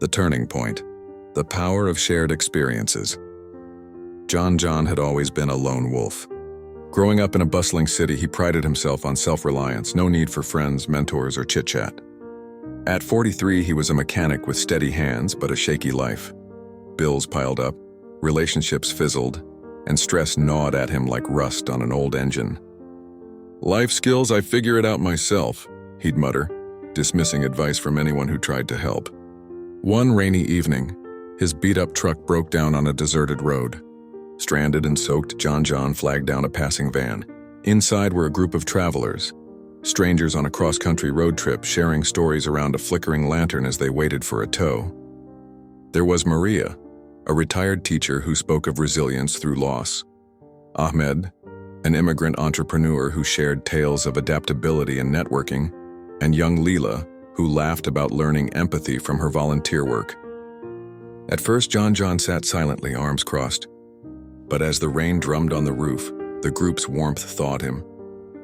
The turning point. The power of shared experiences. John had always been a lone wolf. Growing up in a bustling city, he prided himself on self-reliance, no need for friends, mentors, or chit-chat. At 43, he was a mechanic with steady hands but a shaky life. Bills piled up, relationships fizzled, and stress gnawed at him like rust on an old engine. "Life skills, I figure it out myself," he'd mutter, dismissing advice from anyone who tried to help. One rainy evening, his beat-up truck broke down on a deserted road. Stranded and soaked, John flagged down a passing van. Inside were a group of travelers, strangers on a cross-country road trip sharing stories around a flickering lantern as they waited for a tow. There was Maria, a retired teacher who spoke of resilience through loss. Ahmed, an immigrant entrepreneur who shared tales of adaptability and networking, and young Leela, who laughed about learning empathy from her volunteer work. At first, John sat silently, arms crossed. But as the rain drummed on the roof, the group's warmth thawed him.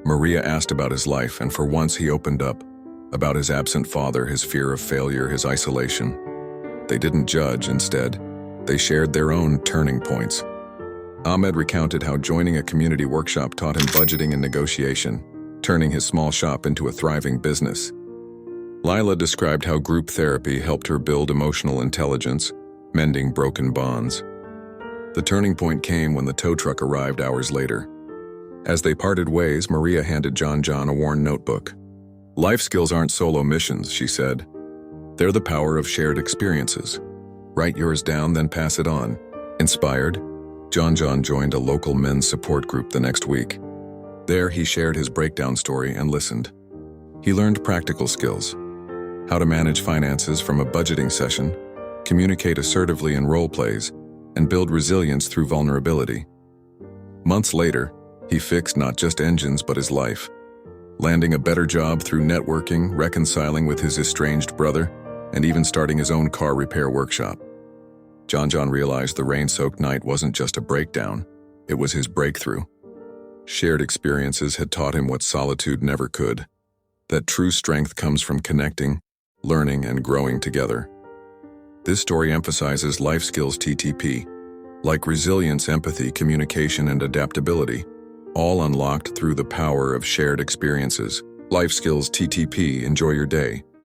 Maria asked about his life, and for once he opened up, about his absent father, his fear of failure, his isolation. They didn't judge, instead. They shared their own turning points. Ahmed recounted how joining a community workshop taught him budgeting and negotiation, turning his small shop into a thriving business. Lila described how group therapy helped her build emotional intelligence, mending broken bonds. The turning point came when the tow truck arrived hours later. As they parted ways, Maria handed John a worn notebook. "Life skills aren't solo missions," she said. "They're the power of shared experiences. Write yours down, then pass it on." Inspired, John joined a local men's support group the next week. There, he shared his breakdown story and listened. He learned practical skills: how to manage finances from a budgeting session, communicate assertively in role plays, and build resilience through vulnerability. Months later, he fixed not just engines but his life, landing a better job through networking, reconciling with his estranged brother, and even starting his own car repair workshop. John realized the rain-soaked night wasn't just a breakdown, it was his breakthrough. Shared experiences had taught him what solitude never could, that true strength comes from connecting, learning, and growing together. This story emphasizes life skills TTP, like resilience, empathy, communication, and adaptability, all unlocked through the power of shared experiences. Life skills TTP, enjoy your day.